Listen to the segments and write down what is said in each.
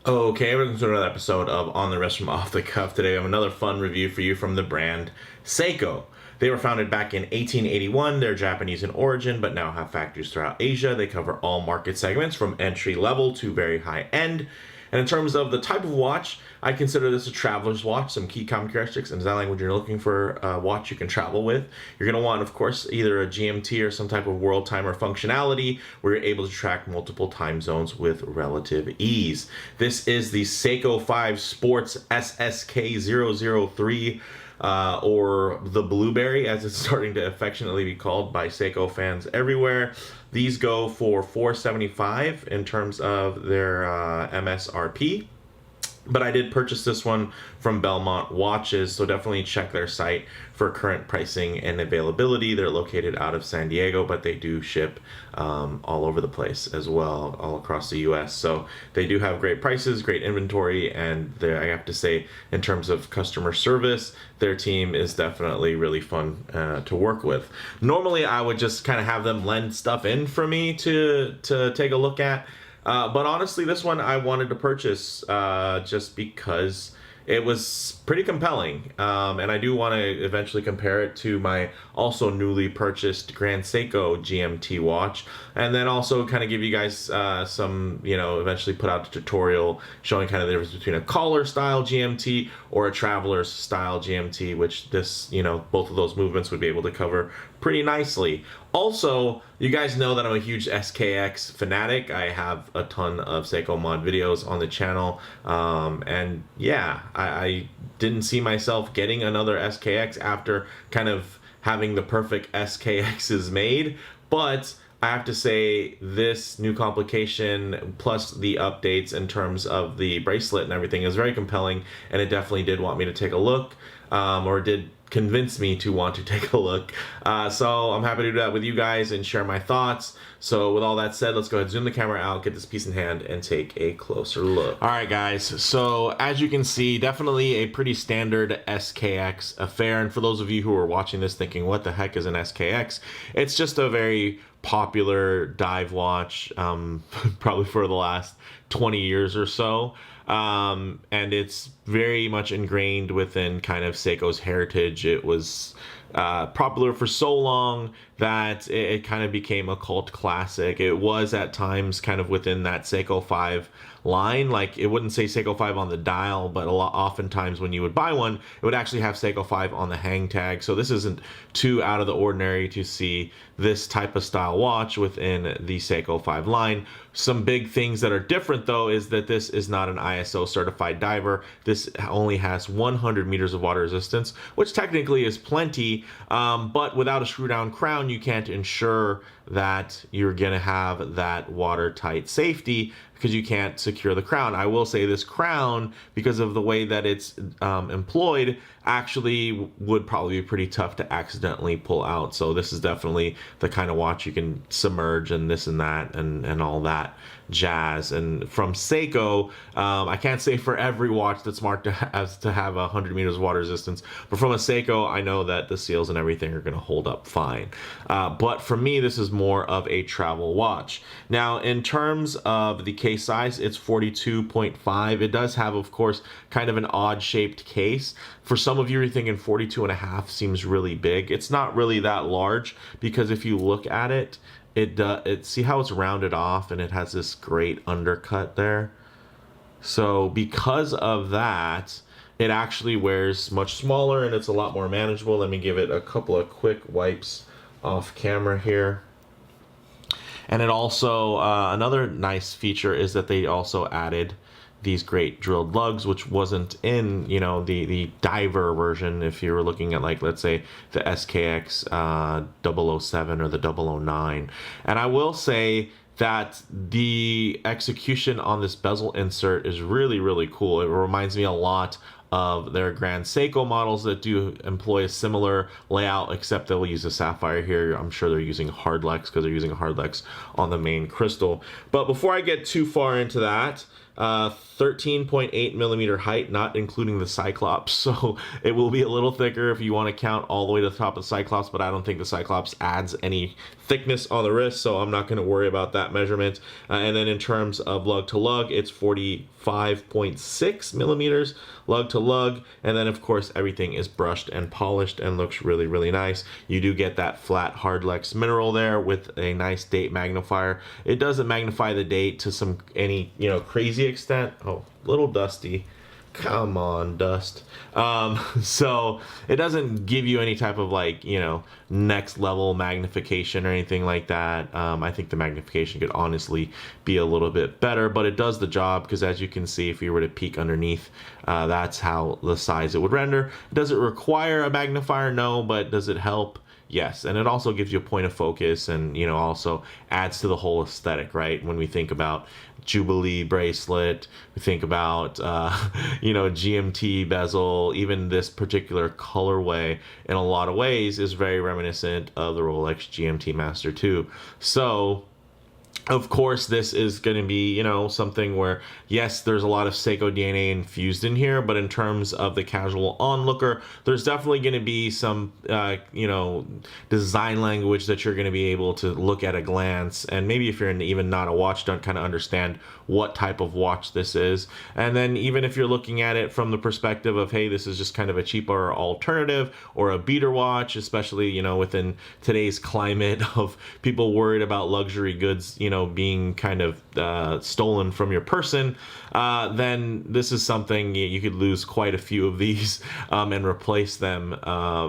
Okay, welcome to another episode of On the Wrist from Off the Cuff. Today I have another fun review for you from the brand Seiko. They were founded back in 1881. They're Japanese in origin, but now have factories throughout Asia. They cover all market segments from entry level to very high end. And in terms of the type of watch, I consider this a traveler's watch. Some key characteristics and design language you're looking for a watch you can travel with. You're going to want, of course, either a GMT or some type of world timer functionality where you're able to track multiple time zones with relative ease. This is the Seiko 5 Sports SSK003. Or the Blueberry, as it's starting to affectionately be called by Seiko fans everywhere. These go for $475 in terms of their MSRP. But I did purchase this one from Belmont Watches, so definitely check their site for current pricing and availability. They're located out of San Diego, but they do ship all over the place as well, all across the US. So they do have great prices, great inventory, and I have to say, in terms of customer service, their team is definitely really fun to work with. Normally, I would just kind of have them lend stuff in for me to take a look at. But honestly, this one I wanted to purchase just because it was pretty compelling. And I do want to eventually compare it to my also newly purchased Grand Seiko GMT watch. And then also kind of give you guys some, eventually put out a tutorial showing kind of the difference between a collar style GMT or a traveler's style GMT, which this, both of those movements would be able to cover pretty nicely. Also, you guys know that I'm a huge SKX fanatic. I have a ton of Seiko mod videos on the channel. And yeah, I didn't see myself getting another SKX after kind of having the perfect SKXs made. But I have to say, this new complication plus the updates in terms of the bracelet and everything is very compelling, and it definitely did want me to take a look, or did convince me to want to take a look. So I'm happy to do that with you guys and share my thoughts. So with all that said, let's go ahead, zoom the camera out, get this piece in hand, and take a closer look. All right, guys. So as you can see, definitely a pretty standard SKX affair. And for those of you who are watching this thinking, what the heck is an SKX? It's just a very popular dive watch, probably for the last 20 years or so. And it's very much ingrained within kind of Seiko's heritage. It was popular for so long that it kind of became a cult classic. It was at times kind of within that Seiko 5 line. Like, it wouldn't say Seiko 5 on the dial, but oftentimes when you would buy one, it would actually have Seiko 5 on the hang tag. So this isn't too out of the ordinary to see this type of style watch within the Seiko 5 line. Some big things that are different, though, is that this is not an ISO certified diver. This only has 100 meters of water resistance, which technically is plenty, but without a screw down crown, you can't ensure that you're gonna have that watertight safety because you can't secure the crown. I will say this crown, because of the way that it's employed, actually would probably be pretty tough to accidentally pull out. So this is definitely the kind of watch you can submerge and this and that and all that jazz. And from Seiko, I can't say for every watch that's marked as to have 100 meters of water resistance, but from a Seiko, I know that the seals and everything are going to hold up fine. But for me, this is more of a travel watch. Now, in terms of the case size, it's 42.5. It does have, of course, kind of an odd shaped case. For some of you, you're thinking 42.5 seems really big. It's not really that large, because if you look at it, see how it's rounded off and it has this great undercut there. So because of that, it actually wears much smaller and it's a lot more manageable. Let me give it a couple of quick wipes off camera here. And it also, another nice feature is that they also added these great drilled lugs, which wasn't in, the diver version. If you were looking at, like, let's say the SKX 007 or the 009. And I will say that the execution on this bezel insert is really, really cool. It reminds me a lot of their Grand Seiko models that do employ a similar layout, except they'll use a sapphire here. I'm sure they're using hardlex because they're using hardlex on the main crystal. But before I get too far into that, 13.8 millimeter height, not including the Cyclops. So it will be a little thicker if you want to count all the way to the top of the Cyclops, but I don't think the Cyclops adds any thickness on the wrist, so I'm not going to worry about that measurement. And then in terms of lug to lug, it's 45.6 millimeters lug to lug. And then of course everything is brushed and polished and looks really, really nice. You do get that flat Hardlex mineral there with a nice date magnifier. It doesn't magnify the date to any crazy extent. Oh, little dusty. Come on, dust. So it doesn't give you any type of next level magnification or anything like that. I think the magnification could honestly be a little bit better, but it does the job, because as you can see, if you were to peek underneath, that's how the size it would render. Does it require a magnifier? No, but does it help? Yes, and it also gives you a point of focus, and also adds to the whole aesthetic, right? When we think about Jubilee bracelet, we think about GMT bezel. Even this particular colorway, in a lot of ways, is very reminiscent of the Rolex GMT Master 2. So of course, this is going to be, something where, yes, there's a lot of Seiko DNA infused in here, but in terms of the casual onlooker, there's definitely going to be some, design language that you're going to be able to look at a glance. And maybe if you're even not a watch, don't kind of understand what type of watch this is. And then even if you're looking at it from the perspective of, hey, this is just kind of a cheaper alternative or a beater watch, especially, within today's climate of people worried about luxury goods, being kind of stolen from your person, then this is something you could lose quite a few of these and replace them,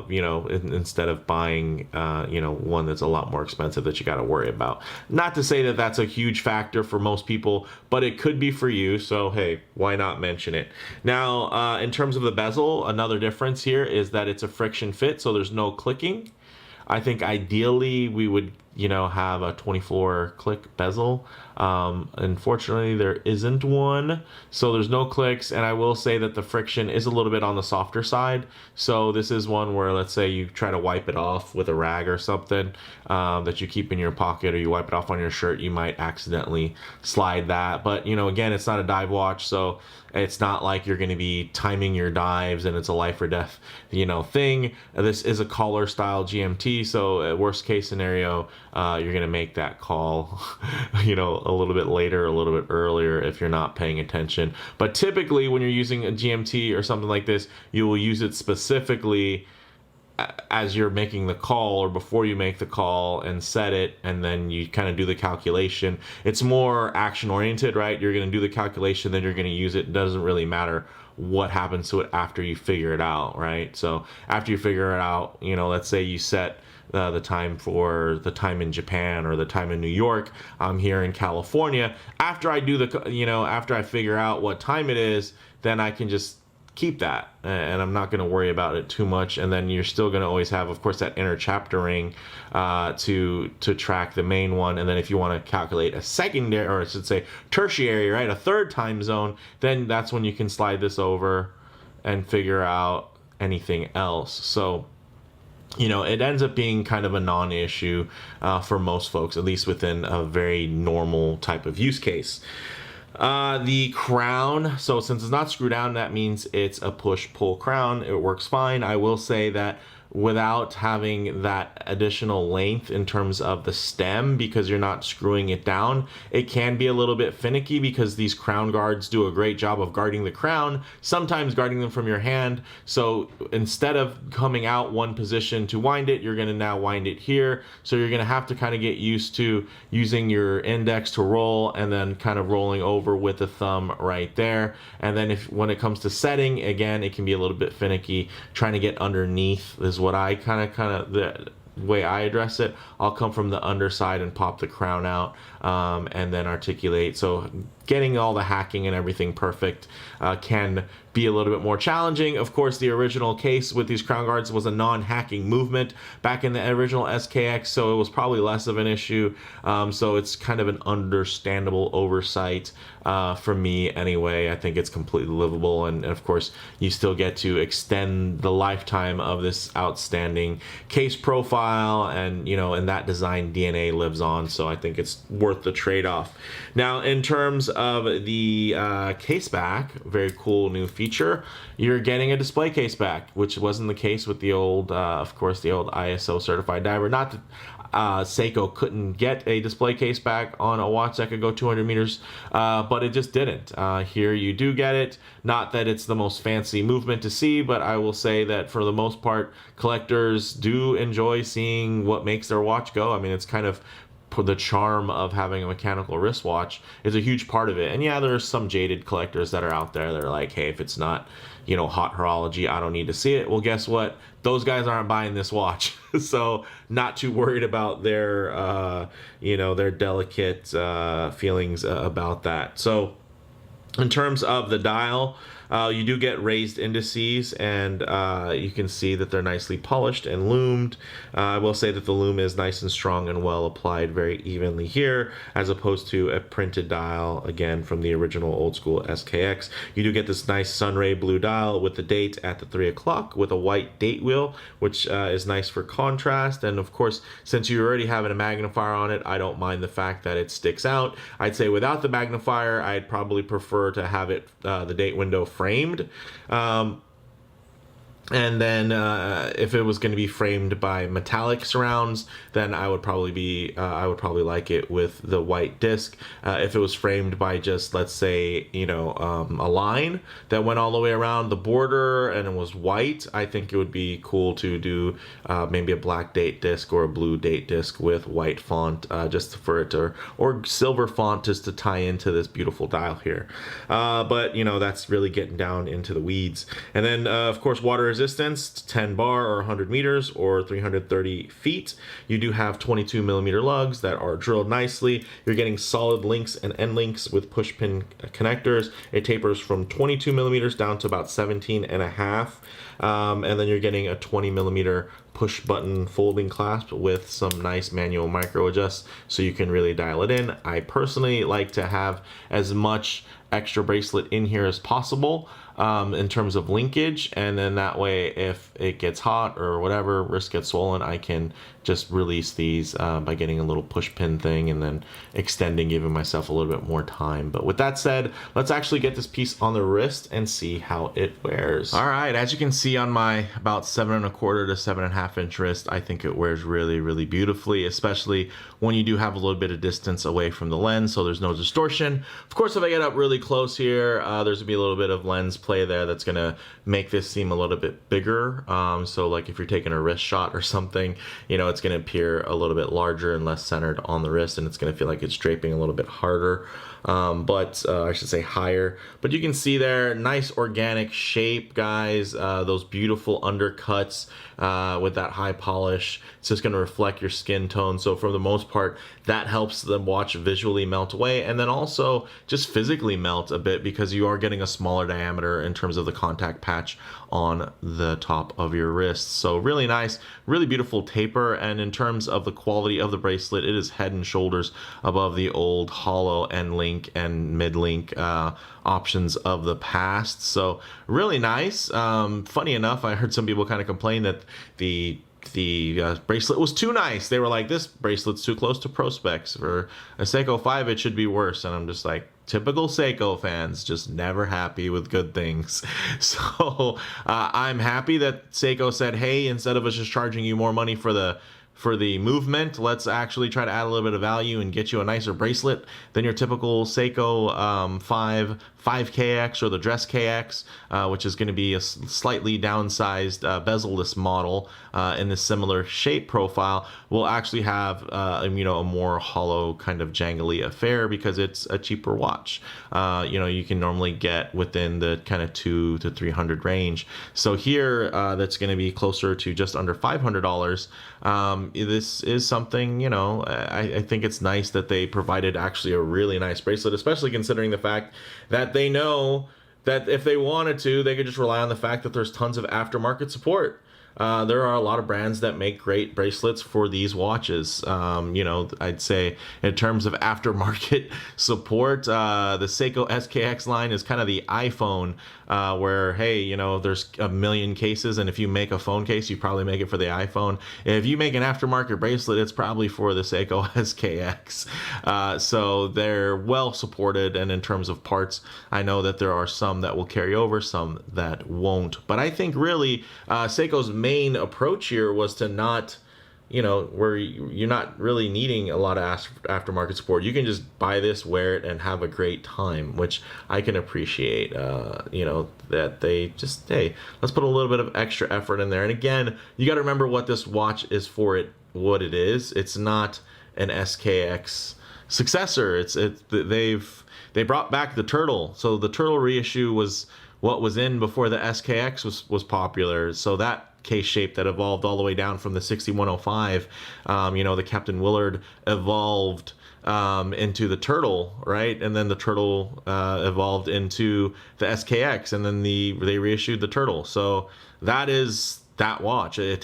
instead of buying, one that's a lot more expensive that you got to worry about. Not to say that that's a huge factor for most people, but it could be for you. So, hey, why not mention it? Now, in terms of the bezel, another difference here is that it's a friction fit, so there's no clicking. I think ideally we would, have a 24 click bezel. Unfortunately, there isn't one, so there's no clicks. And I will say that the friction is a little bit on the softer side. So this is one where, let's say you try to wipe it off with a rag or something that you keep in your pocket, or you wipe it off on your shirt, you might accidentally slide that. But again, it's not a dive watch, so it's not like you're going to be timing your dives and it's a life or death thing. This is a collar style GMT, so worst case scenario, you're going to make that call a little bit later, a little bit earlier if you're not paying attention. But typically when you're using a GMT or something like this, you will use it specifically as you're making the call, or before you make the call and set it, and then you kind of do the calculation. It's more action oriented, right? You're going to do the calculation, then you're going to use it. It doesn't really matter what happens to it after you figure it out, right? So after you figure it out, let's say you set the time for the time in Japan or the time in New York. I'm here in California. After I do after I figure out what time it is, then I can just keep that, and I'm not going to worry about it too much. And then you're still going to always have, of course, that inner chapter ring to track the main one. And then if you want to calculate a secondary, or I should say tertiary, right, a third time zone, then that's when you can slide this over and figure out anything else. So it ends up being kind of a non-issue for most folks, at least within a very normal type of use case. The crown, so since it's not screw down, that means it's a push-pull crown. It works fine. I will say that without having that additional length in terms of the stem, because you're not screwing it down, it can be a little bit finicky, because these crown guards do a great job of guarding the crown, sometimes guarding them from your hand. So instead of coming out one position to wind it, you're going to now wind it here. So you're going to have to kind of get used to using your index to roll, and then kind of rolling over with the thumb right there. And then when it comes to setting, again, it can be a little bit finicky. Trying to get underneath is what I kind of the way I address it. I'll come from the underside and pop the crown out, and then articulate. So getting all the hacking and everything perfect can be a little bit more challenging. Of course, the original case with these crown guards was a non-hacking movement back in the original SKX, so it was probably less of an issue. So it's kind of an understandable oversight for me anyway. I think it's completely livable, and of course, you still get to extend the lifetime of this outstanding case profile, and and that design DNA lives on, so I think it's worth the trade-off. Now, in terms of the case back, very cool new feature. You're getting a display case back, which wasn't the case with the old, of course, the old ISO certified diver. Not that Seiko couldn't get a display case back on a watch that could go 200 meters, but it just didn't. Here you do get it. Not that it's the most fancy movement to see, but I will say that for the most part, collectors do enjoy seeing what makes their watch go. I mean, it's kind of the charm of having a mechanical wristwatch is a huge part of it. And yeah, there's some jaded collectors that are out there that are like, hey, if it's not, hot horology, I don't need to see it. Well, guess what? Those guys aren't buying this watch. So not too worried about their, their delicate feelings about that. So in terms of the dial, you do get raised indices, and you can see that they're nicely polished and loomed. I will say that the loom is nice and strong and well applied very evenly here, as opposed to a printed dial, again, from the original old school SKX. You do get this nice sunray blue dial with the date at the 3 o'clock with a white date wheel, which is nice for contrast. And of course, since you're already having a magnifier on it, I don't mind the fact that it sticks out. I'd say without the magnifier, I'd probably prefer to have it, the date window framed. And then if it was going to be framed by metallic surrounds, then I would probably like it with the white disc. If it was framed by just, let's say, a line that went all the way around the border and it was white, I think it would be cool to do maybe a black date disc or a blue date disc with white font, just for it to, or silver font, just to tie into this beautiful dial here. But that's really getting down into the weeds. And then of course, water resistance, 10 bar or 100 meters or 330 feet. You do have 22 millimeter lugs that are drilled nicely. You're getting solid links and end links with push pin connectors. It tapers from 22 millimeters down to about 17 and a half. And then you're getting a 20 millimeter push button folding clasp with some nice manual micro adjusts, so you can really dial it in. I personally like to have as much extra bracelet in here as possible in terms of linkage, and then that way if it gets hot or whatever, wrist gets swollen, I can just release these by getting a little push pin thing and then extending, giving myself a little bit more time. But with that said, let's actually get this piece on the wrist and see how it wears. All right, as you can see on my about 7 1/4 to 7.5 inch wrist, I think it wears really, really beautifully, especially when you do have a little bit of distance away from the lens, so there's no distortion. Of course, if I get up really close here, there's gonna be a little bit of lens play there that's gonna make this seem a little bit bigger. So like if you're taking a wrist shot or something, it's gonna appear a little bit larger and less centered on the wrist, and it's gonna feel like it's draping a little bit harder. But I should say higher. But you can see there, nice organic shape, guys. Those beautiful undercuts with that high polish. It's just going to reflect your skin tone. So for the most part, that helps the watch visually melt away, and then also just physically melt a bit because you are getting a smaller diameter in terms of the contact patch on the top of your wrist. So really nice, really beautiful taper. And in terms of the quality of the bracelet, it is head and shoulders above the old hollow end link and mid link options of the past. So really nice. Funny enough, I heard some people kind of complain that the bracelet was too nice. They were like, this bracelet's too close to Pro specs. For a Seiko 5, it should be worse. And I'm just like, typical Seiko fans, just never happy with good things. So I'm happy that Seiko said, hey, instead of us just charging you more money for the movement, let's actually try to add a little bit of value and get you a nicer bracelet than your typical Seiko 5KX or the Dress KX, which is going to be a slightly downsized bezel-less model in this similar shape profile. Will actually have a more hollow kind of jangly affair because it's a cheaper watch. You can normally get within the kind of $200 to $300 range. So here that's going to be closer to just under $500. This is something, I think it's nice that they provided actually a really nice bracelet, especially considering the fact that they know that if they wanted to, they could just rely on the fact that there's tons of aftermarket support. There are a lot of brands that make great bracelets for these watches. You know, I'd say in terms of aftermarket support, the Seiko SKX line is kind of the iPhone, where, hey, you know, there's a million cases, and if you make a phone case, you probably make it for the iPhone. If you make an aftermarket bracelet, it's probably for the Seiko SKX. So they're well supported, and in terms of parts, I know that there are some that will carry over, some that won't. But I think really Seiko's main approach here was to not, you know, where you're not really needing a lot of aftermarket support. You can just buy this, wear it, and have a great time, which I can appreciate. You know, that they just, hey, let's put a little bit of extra effort in there. And again, you got to remember what this watch is for it, what it is. It's not an SKX successor. They brought back the turtle. So the turtle reissue was what was in before the SKX was popular. So that case shape that evolved all the way down from the 6105, you know, the Captain Willard evolved into the turtle, right? And then the turtle evolved into the SKX, and then they reissued the turtle. So that is that watch. It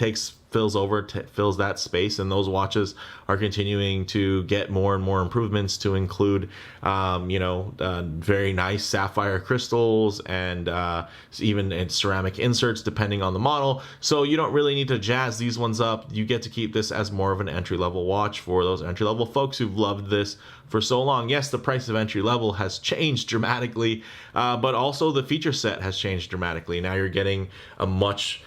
fills that space, and those watches are continuing to get more and more improvements to include very nice sapphire crystals and even ceramic inserts depending on the model. So you don't really need to jazz these ones up. You get to keep this as more of an entry-level watch for those entry-level folks who've loved this for so long. Yes, the price of entry level has changed dramatically, but also the feature set has changed dramatically. Now you're getting a much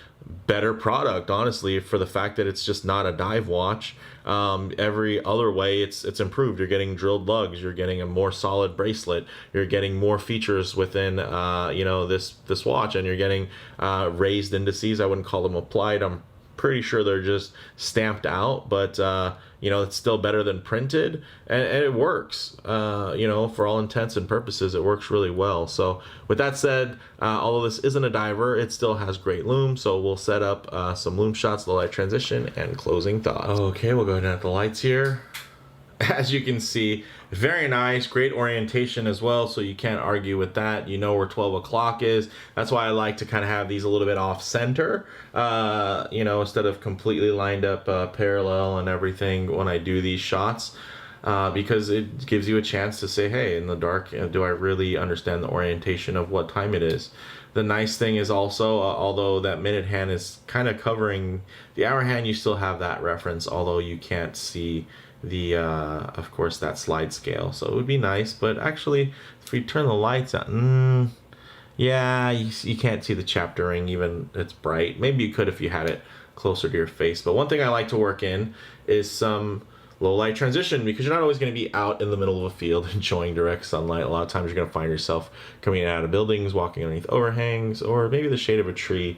better product, honestly, for the fact that it's just not a dive watch. Every other way it's improved. You're getting drilled lugs, you're getting a more solid bracelet, you're getting more features within this watch, and you're getting raised indices. I wouldn't call them applied. I'm pretty sure they're just stamped out, but it's still better than printed, and it works. For all intents and purposes, it works really well. So with that said, although this isn't a diver, it still has great lume. So we'll set up some lume shots, the light transition, and closing thoughts. Okay, we'll go ahead and add the lights here. As you can see, very nice, great orientation as well, so you can't argue with that. You know where 12 o'clock is. That's why I like to kind of have these a little bit off center, instead of completely lined up parallel and everything when I do these shots, because it gives you a chance to say, hey, in the dark, do I really understand the orientation of what time it is? The nice thing is also, although that minute hand is kind of covering the hour hand, you still have that reference, although you can't see the of course, that slide scale. So it would be nice, but actually if we turn the lights on, you can't see the chapter ring, even it's bright. Maybe you could if you had it closer to your face. But one thing I like to work in is some low light transition, because you're not always going to be out in the middle of a field enjoying direct sunlight. A lot of times you're going to find yourself coming out of buildings, walking underneath overhangs, or maybe the shade of a tree,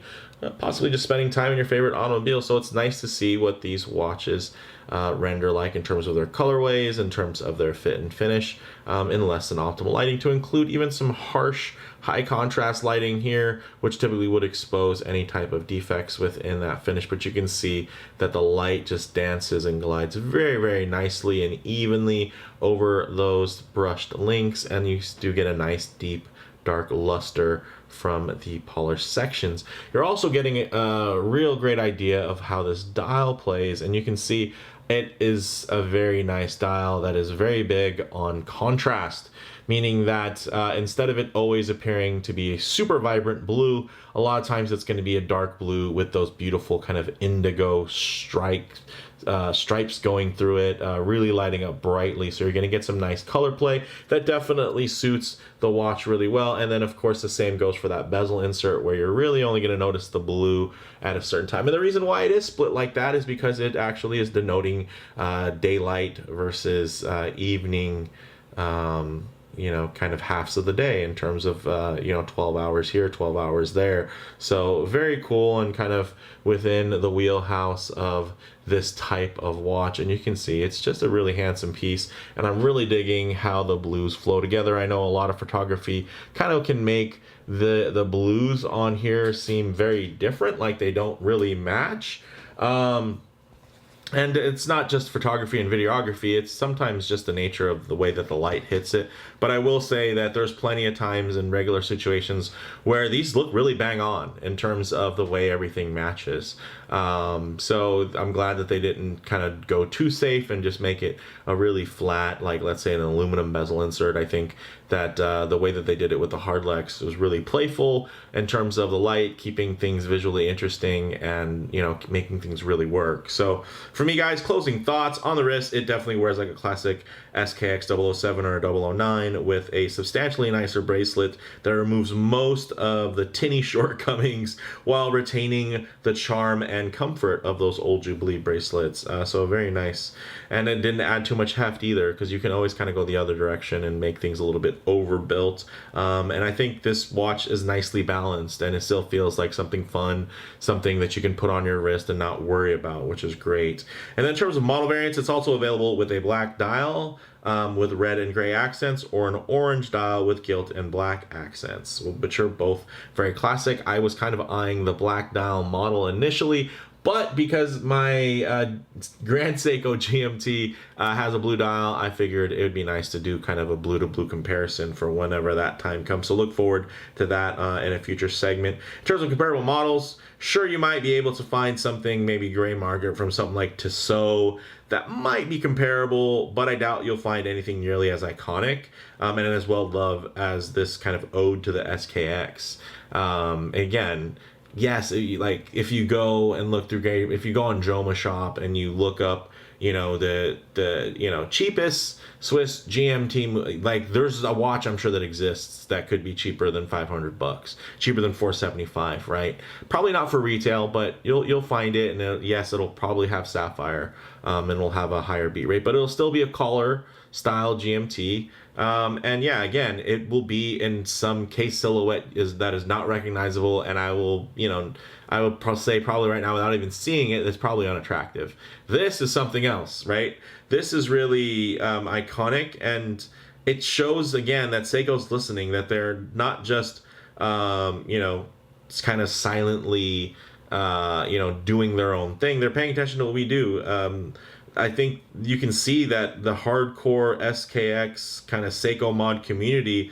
possibly just spending time in your favorite automobile. So it's nice to see what these watches render like in terms of their colorways, in terms of their fit and finish, in less than optimal lighting, to include even some harsh high contrast lighting here, which typically would expose any type of defects within that finish. But you can see that the light just dances and glides very, very nicely and evenly over those brushed links, and you do get a nice deep dark luster from the polished sections. You're also getting a real great idea of how this dial plays, and you can see it is a very nice dial that is very big on contrast, meaning that instead of it always appearing to be a super vibrant blue, a lot of times it's going to be a dark blue with those beautiful kind of indigo stripes going through it, really lighting up brightly. So you're going to get some nice color play that definitely suits the watch really well. And then of course the same goes for that bezel insert, where you're really only going to notice the blue at a certain time. And the reason why it is split like that is because it actually is denoting daylight versus evening, kind of halves of the day, in terms of 12 hours here, 12 hours there. So very cool, and kind of within the wheelhouse of this type of watch. And you can see it's just a really handsome piece, and I'm really digging how the blues flow together. I know a lot of photography kind of can make the blues on here seem very different, like they don't really match. And it's not just photography and videography, it's sometimes just the nature of the way that the light hits it. But I will say that there's plenty of times in regular situations where these look really bang on in terms of the way everything matches. So I'm glad that they didn't kind of go too safe and just make it a really flat, like let's say an aluminum bezel insert. I think that the way that they did it with the Hardlex was really playful in terms of the light, keeping things visually interesting and, you know, making things really work. So for me, guys, closing thoughts on the wrist, it definitely wears like a classic SKX-007 or a 009 with a substantially nicer bracelet that removes most of the tinny shortcomings while retaining the charm and comfort of those old Jubilee bracelets. So very nice. And it didn't add too much heft either, because you can always kind of go the other direction and make things a little bit overbuilt. And I think this watch is nicely balanced, and it still feels like something fun, something that you can put on your wrist and not worry about, which is great. And then in terms of model variants, it's also available with a black dial with red and gray accents, or an orange dial with gilt and black accents, which are both very classic. I was kind of eyeing the black dial model initially, but because my Grand Seiko GMT has a blue dial, I figured it would be nice to do kind of a blue to blue comparison for whenever that time comes. So look forward to that in a future segment. In terms of comparable models, sure, you might be able to find something, maybe gray market from something like Tissot, that might be comparable, but I doubt you'll find anything nearly as iconic and as well loved as this kind of ode to the SKX. Again, yes, like if you go and look through, if you go on Joma Shop and you look up, you know, the you know, cheapest Swiss GMT, like there's a watch I'm sure that exists that could be cheaper than $500, cheaper than $475, right? Probably not for retail, but you'll find it, and yes, it'll probably have sapphire, and it'll have a higher beat rate, but it'll still be a collar style GMT. And yeah, again, it will be in some case silhouette that is not recognizable, and I will, you know, I would say probably right now without even seeing it, it's probably unattractive. This is something else, right? This is really iconic, and it shows again that Seiko's listening, that they're not just you know, kind of silently you know, doing their own thing. They're paying attention to what we do. I think you can see that the hardcore SKX kind of Seiko mod community,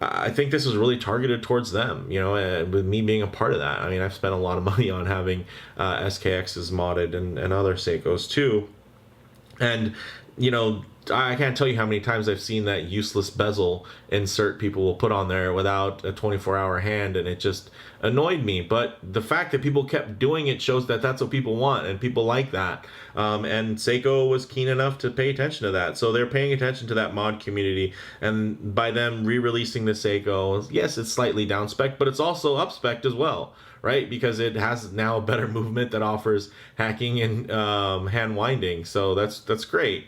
I think this is really targeted towards them, you know, with me being a part of that. I mean, I've spent a lot of money on having SKXs modded and other Seikos too. And, you know, I can't tell you how many times I've seen that useless bezel insert people will put on there without a 24-hour hand, and it just annoyed me. But the fact that people kept doing it shows that that's what people want, and people like that. And Seiko was keen enough to pay attention to that. So they're paying attention to that mod community, and by them re-releasing the Seiko, yes, it's slightly down-spec, but it's also up-spec as well, right? Because it has now a better movement that offers hacking and hand winding. So that's great.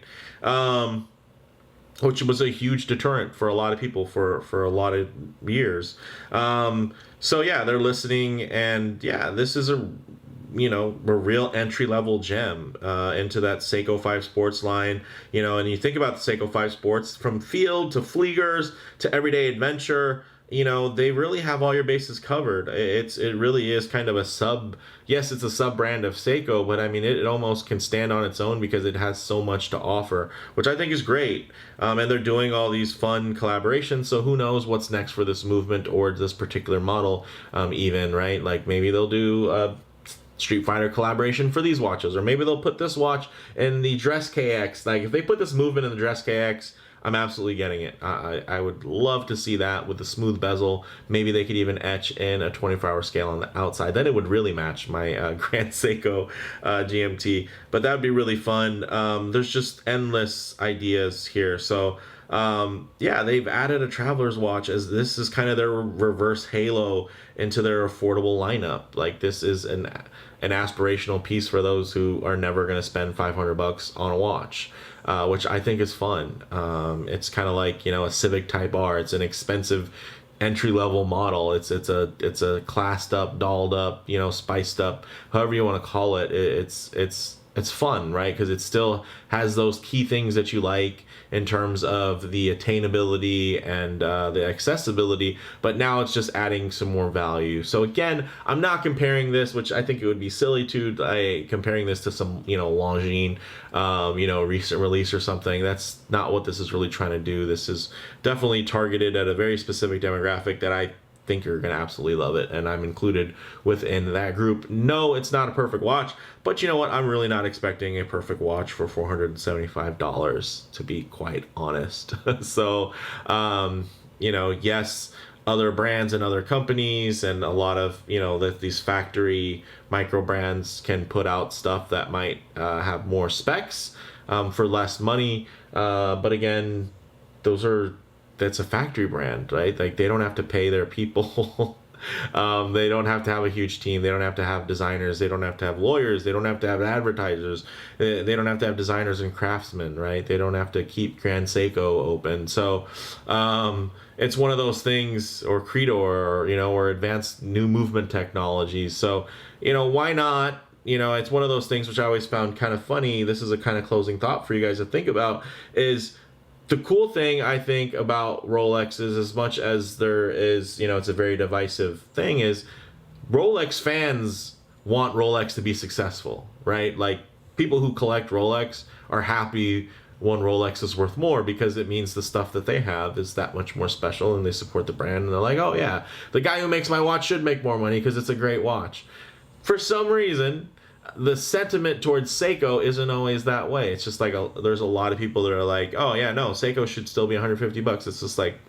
Which was a huge deterrent for a lot of people for a lot of years. So yeah, they're listening, and yeah, this is a, you know, a real entry-level gem into that Seiko 5 Sports line. You know, and you think about the Seiko 5 Sports, from field to fleegers to everyday adventure, you know, they really have all your bases covered. It really is kind of a sub, yes, it's a sub brand of Seiko, but I mean, it almost can stand on its own because it has so much to offer, which I think is great. And they're doing all these fun collaborations, so who knows what's next for this movement or this particular model, even, right? Like maybe they'll do a Street Fighter collaboration for these watches, or maybe they'll put this watch in the Dress KX. Like if they put this movement in the Dress KX, I'm absolutely getting it. I would love to see that with the smooth bezel. Maybe they could even etch in a 24-hour scale on the outside. Then it would really match my Grand Seiko GMT. But that would be really fun. There's just endless ideas here. So yeah, they've added a traveler's watch, as this is kind of their reverse halo into their affordable lineup. Like this is an aspirational piece for those who are never going to spend $500 on a watch. Which I think is fun. It's kind of like, you know, a Civic Type R. It's an expensive entry-level model. It's a classed up, dolled up, you know, spiced up, however you want to call it. It's it's fun, right? Because it still has those key things that you like in terms of the attainability and the accessibility, but now it's just adding some more value. So again, I'm not comparing this, which I think it would be silly to, comparing this to some, Longines, recent release or something. That's not what this is really trying to do. This is definitely targeted at a very specific demographic that I think you're going to absolutely love it, and I'm included within that group. No, it's not a perfect watch, but you know what? I'm really not expecting a perfect watch for $475, to be quite honest. So, yes, other brands and other companies and a lot of, these factory micro brands can put out stuff that might have more specs for less money. But again, that's a factory brand, right? Like, they don't have to pay their people. They don't have to have a huge team. They don't have to have designers. They don't have to have lawyers. They don't have to have advertisers. They don't have to have designers and craftsmen, right? They don't have to keep Grand Seiko open. So it's one of those things, or Credo, or advanced new movement technologies. So, why not? It's one of those things which I always found kind of funny. This is a kind of closing thought for you guys to think about, is the cool thing, I think, about Rolex is, as much as there is, it's a very divisive thing, is Rolex fans want Rolex to be successful, right? Like, people who collect Rolex are happy when Rolex is worth more, because it means the stuff that they have is that much more special, and they support the brand, and they're like, oh yeah, the guy who makes my watch should make more money because it's a great watch. For some reason, the sentiment towards Seiko isn't always that way. It's just like there's a lot of people that are like, oh yeah, no, Seiko should still be $150. It's just like,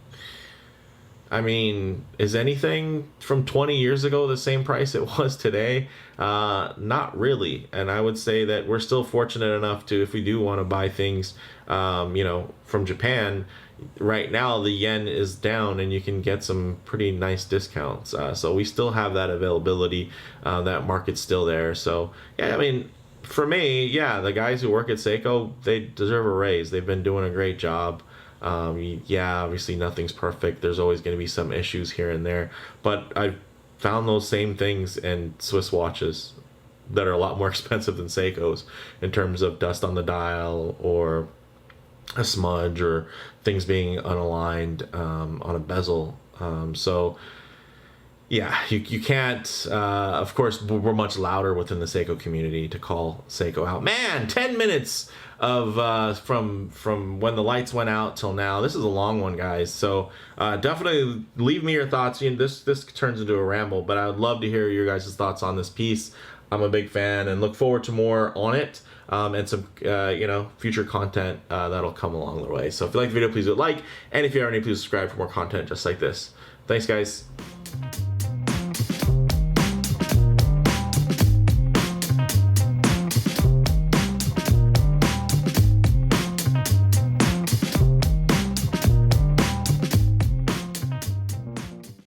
I mean, is anything from 20 years ago the same price it was today? Not really. And I would say that we're still fortunate enough to, if we do want to buy things, from Japan, right now the yen is down and you can get some pretty nice discounts. So we still have that availability. That market's still there. So yeah, I mean, for me, yeah, the guys who work at Seiko, they deserve a raise. They've been doing a great job. Yeah, obviously nothing's perfect. There's always going to be some issues here and there, but I've found those same things in Swiss watches that are a lot more expensive than Seiko's, in terms of dust on the dial, or a smudge, or things being unaligned on a bezel. So yeah, you can't, of course, we're much louder within the Seiko community to call Seiko out. Man, 10 minutes of from when the lights went out till now. This is a long one, guys. So definitely leave me your thoughts. This turns into a ramble, but I would love to hear your guys' thoughts on this piece. I'm a big fan and look forward to more on it. And some, future content that'll come along the way. So if you like the video, please do like. And if you already, please subscribe for more content just like this. Thanks, guys.